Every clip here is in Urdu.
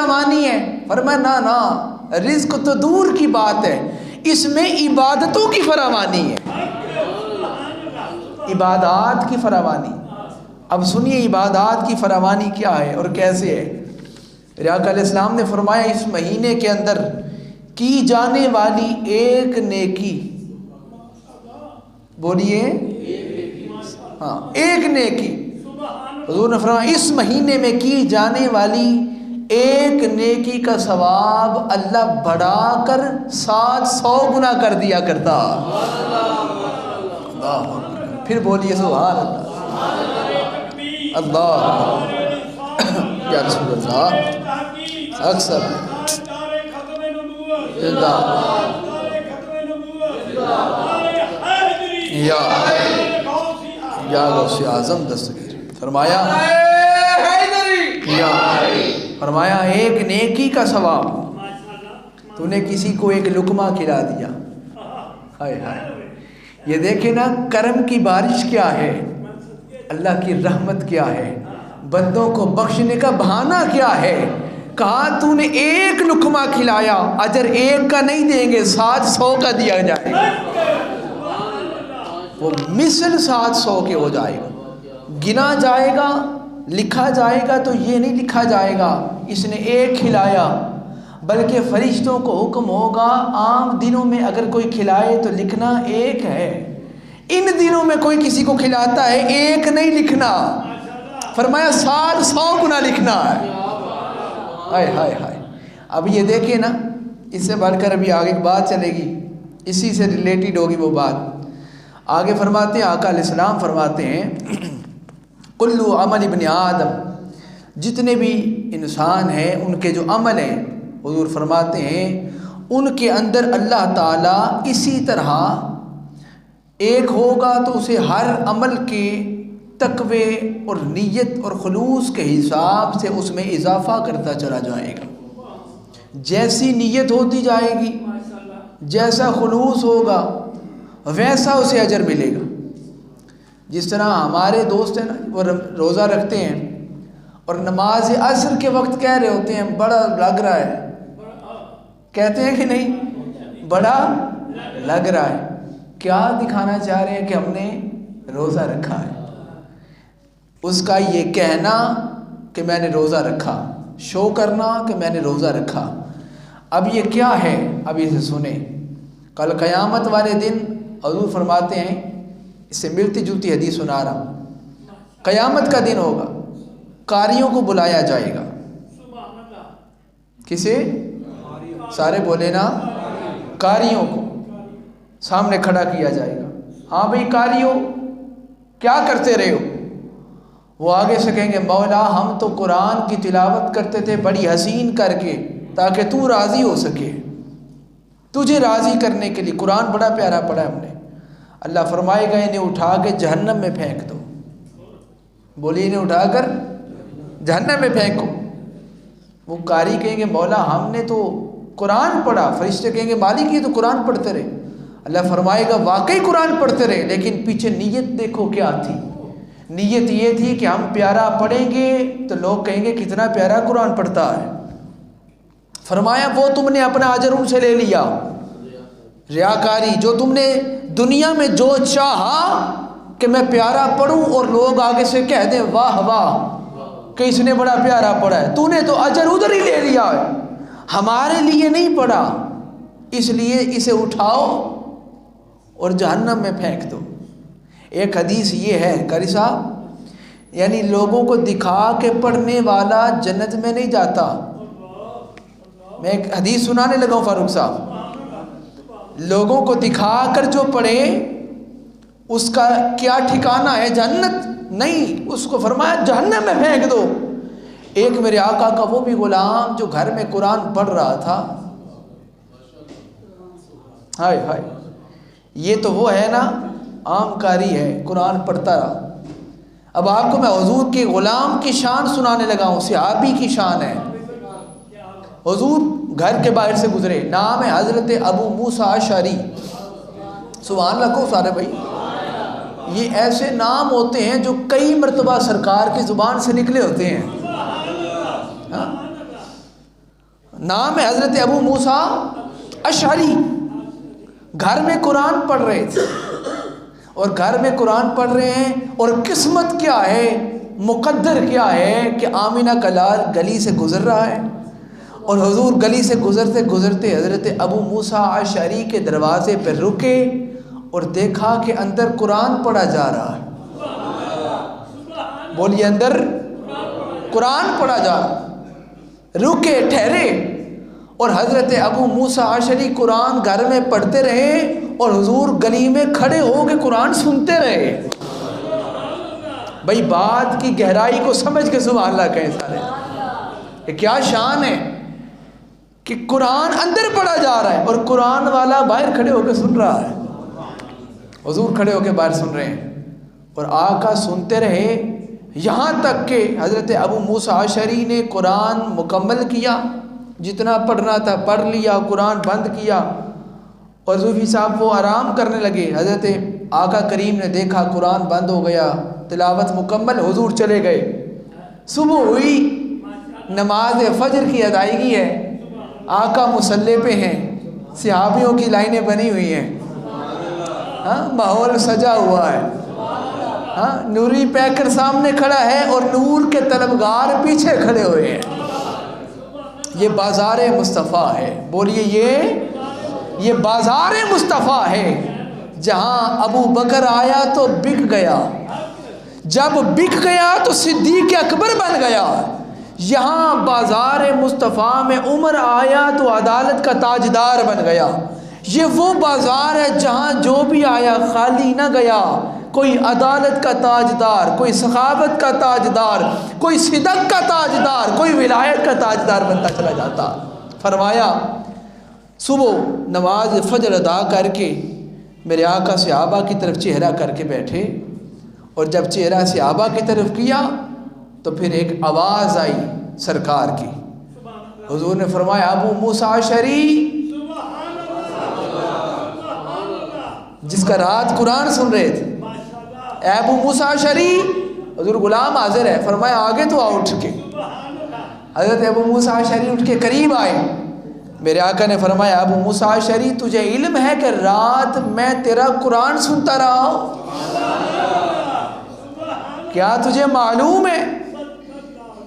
فراوانی ہے؟ فرمایا نا نا، رزق تو دور کی بات ہے، اس میں عبادتوں کی فراوانی ہے، عبادات کی فراوانی۔ اب سنیے عبادات کی فراوانی کیا ہے اور کیسے ہے۔ میرے آقا علیہ السلام نے فرمایا اس مہینے کے اندر کی جانے والی ایک نیکی، بولیے ہاں ایک نیکی، حضور نے فرمایا اس مہینے میں کی جانے والی ایک نیکی کا ثواب اللہ بڑھا کر 700 گنا کر دیا کرتا۔ اللہ، پھر بولیے سبحان اللہ، اللہ یا رسول اللہ اکثر یا غوث اعظم دستگیر فرمایا فرمایا ایک نیکی کا ثواب، تو نے کسی کو ایک لقمہ کھلا دیا، ہائے ہائے، یہ دیکھیں نا کرم کی بارش کیا ہے، اللہ کی رحمت کیا ہے، بندوں کو بخشنے کا بہانہ کیا ہے۔ کہا تو نے ایک لقمہ کھلایا، اجر ایک کا نہیں دیں گے، 700 کا دیا جائے گا، وہ مثل 700 کے ہو جائے گا، گنا جائے گا، لکھا جائے گا تو یہ نہیں لکھا جائے گا اس نے ایک کھلایا، بلکہ فرشتوں کو حکم ہوگا عام دنوں میں اگر کوئی کھلائے تو لکھنا ایک ہے، ان دنوں میں کوئی کسی کو کھلاتا ہے ایک نہیں لکھنا، فرمایا 700 گنا لکھنا ہے۔ ہائے ہائے ہائے، اب یہ دیکھیں نا، اس سے بڑھ کر ابھی آگے بات چلے گی، اسی سے ریلیٹڈ ہوگی وہ بات۔ آگے فرماتے ہیں آقا علیہ السلام فرماتے ہیں کلو عمل ابن آدم، جتنے بھی انسان ہیں ان کے جو عمل ہیں، حضور فرماتے ہیں ان کے اندر اللہ تعالیٰ اسی طرح ایک ہوگا تو اسے ہر عمل کے تقوی اور نیت اور خلوص کے حساب سے اس میں اضافہ کرتا چلا جائے گا، جیسی نیت ہوتی جائے گی، جیسا خلوص ہوگا ویسا اسے اجر ملے گا۔ جس طرح ہمارے دوست ہیں نا، وہ روزہ رکھتے ہیں اور نماز عصر کے وقت کہہ رہے ہوتے ہیں بڑا لگ رہا ہے، کہتے ہیں کہ نہیں بڑا لگ رہا ہے، کیا دکھانا چاہ رہے ہیں کہ ہم نے روزہ رکھا ہے، اس کا یہ کہنا کہ میں نے روزہ رکھا، شو کرنا کہ میں نے روزہ رکھا۔ اب یہ کیا ہے، اب اسے سنیں، کل قیامت والے دن حضور فرماتے ہیں، اس سے ملتی جلتی حدیث سنا رہا ہوں، قیامت کا دن ہوگا، قاریوں کو بلایا جائے گا، کسے؟ سارے بولے نا، قاریوں کو سامنے کھڑا کیا جائے گا، ہاں بھئی قاریوں کیا کرتے رہے ہو؟ وہ آگے سے کہیں گے مولا ہم تو قرآن کی تلاوت کرتے تھے بڑی حسین کر کے تاکہ تو راضی ہو سکے، تجھے راضی کرنے کے لیے قرآن بڑا پیارا پڑھا ہم نے۔ اللہ فرمائے گا انہیں اٹھا کے جہنم میں پھینک دو، بولیے انہیں اٹھا کر جہنم میں پھینکو۔ وہ قاری کہیں گے مولا ہم نے تو قرآن پڑھا، فرشتے کہیں گے مالک یہ تو قرآن پڑھتے رہے، اللہ فرمائے گا واقعی قرآن پڑھتے رہے، لیکن پیچھے نیت دیکھو کیا تھی، نیت یہ تھی کہ ہم پیارا پڑھیں گے تو لوگ کہیں گے کتنا پیارا قرآن پڑھتا ہے، فرمایا وہ تم نے اپنا اجر ان سے لے لیا، ریاکاری جو تم نے دنیا میں جو چاہا کہ میں پیارا پڑھوں اور لوگ آگے سے کہہ دیں واہ واہ کہ اس نے بڑا پیارا پڑھا ہے، تو نے تو اجر ادھر ہی لے لیا ہے، ہمارے لیے نہیں پڑھا، اس لیے اسے اٹھاؤ اور جہنم میں پھینک دو۔ ایک حدیث یہ ہے قاری صاحب، یعنی لوگوں کو دکھا کے پڑھنے والا جنت میں نہیں جاتا۔ میں ایک حدیث سنانے لگا ہوں فاروق صاحب، لوگوں کو دکھا کر جو پڑھے اس کا کیا ٹھکانہ ہے؟ جنت نہیں، اس کو فرمایا جہنم میں پھینک دو۔ ایک میرے آقا کا وہ بھی غلام جو گھر میں قرآن پڑھ رہا تھا، ہائے ہائے، یہ تو وہ ہے نا عام قاری ہے، قرآن پڑھتا رہا۔ اب آپ کو میں حضور کے غلام کی شان سنانے لگا ہوں، صحابی کی شان ہے۔ حضور گھر کے باہر سے گزرے، نام ہے حضرت ابو موسیٰ اشعری، سبحان اللہ کو سارے بھائی، یہ ایسے نام ہوتے ہیں جو کئی مرتبہ سرکار کی زبان سے نکلے ہوتے ہیں۔ نام ہے حضرت ابو موسیٰ اشعری، گھر میں قرآن پڑھ رہے تھے، اور گھر میں قرآن پڑھ رہے ہیں، اور قسمت کیا ہے، مقدر کیا ہے کہ آمینہ کا لال گلی سے گزر رہا ہے، اور حضور گلی سے گزرتے گزرتے حضرت ابو موسیٰ اشعری کے دروازے پر رکے اور دیکھا کہ اندر قرآن پڑھا جا رہا ہے۔ بولیے، اندر قرآن پڑھا جا رہا ہے۔ رکے، ٹھہرے، اور حضرت ابو موسیٰ اشعری قرآن گھر میں پڑھتے رہے، اور حضور گلی میں کھڑے ہو کے قرآن سنتے رہے۔ بھئی بات کی گہرائی کو سمجھ کے سبحان اللہ کہیں سارے، یہ کیا شان ہے کہ قرآن اندر پڑھا جا رہا ہے اور قرآن والا باہر کھڑے ہو کے سن رہا ہے۔ حضور کھڑے ہو کے باہر سن رہے ہیں، اور آقا سنتے رہے، یہاں تک کہ حضرت ابو موسیٰ اشعری نے قرآن مکمل کیا، جتنا پڑھنا تھا پڑھ لیا، قرآن بند کیا، اور صوفی صاحب وہ آرام کرنے لگے۔ حضرت آقا کریم نے دیکھا قرآن بند ہو گیا، تلاوت مکمل، حضور چلے گئے۔ صبح ہوئی، نماز فجر کی ادائیگی ہے، آقا مصلی پہ ہیں، صحابیوں کی لائنیں بنی ہوئی ہیں، ماحول سجا ہوا ہے، نوری پیکر سامنے کھڑا ہے اور نور کے طلبگار پیچھے کھڑے ہوئے ہیں۔ یہ بازار مصطفیٰ ہے، بولیے یہ بازار مصطفیٰ ہے، جہاں ابو بکر آیا تو بک گیا، جب بک گیا تو صدیق اکبر بن گیا۔ یہاں بازار مصطفیٰ میں عمر آیا تو عدالت کا تاجدار بن گیا۔ یہ وہ بازار ہے جہاں جو بھی آیا خالی نہ گیا، کوئی عدالت کا تاجدار، کوئی سخاوت کا تاجدار، کوئی صدق کا تاجدار، کوئی ولایت کا تاجدار بنتا چلا جاتا۔ فرمایا صبح نماز فجر ادا کر کے میرے آقا صحابہ کی طرف چہرہ کر کے بیٹھے، اور جب چہرہ صحابہ کی طرف کیا تو پھر ایک آواز آئی سرکار کی۔ حضور نے فرمایا ابو موسیٰ اشعری، جس کا رات قرآن سن رہے تھے، اے ابو موسیٰ اشعری، حضور غلام حاضر ہے، فرمایا آگے تو آ اٹھ کے۔ حضرت ابو موسیٰ اشعری اٹھ کے قریب آئے، میرے آقا نے فرمایا ابو موسیٰ اشعری، تجھے علم ہے کہ رات میں تیرا قرآن سنتا رہا ہوں؟ کیا تجھے معلوم ہے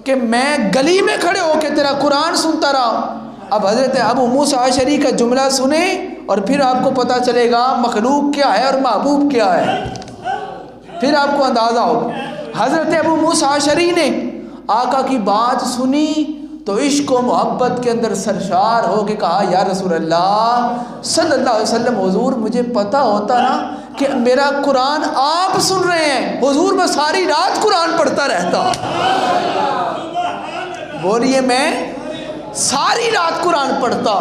کہ میں گلی میں کھڑے ہو کے تیرا قرآن سنتا رہا ہوں؟ اب حضرت ابو موسیٰ اشعری کا جملہ سنیں اور پھر آپ کو پتہ چلے گا مخلوق کیا ہے اور محبوب کیا ہے، پھر آپ کو اندازہ ہوگا۔ حضرت ابو موسیٰ اشعری نے آقا کی بات سنی تو عشق و محبت کے اندر سرشار ہو کے کہا یا رسول اللہ صلی اللہ علیہ وسلم، حضور مجھے پتہ ہوتا نا کہ میرا قرآن آپ سن رہے ہیں، حضور میں ساری رات قرآن پڑھتا رہتا۔ بولیے میں ساری رات قرآن پڑھتا۔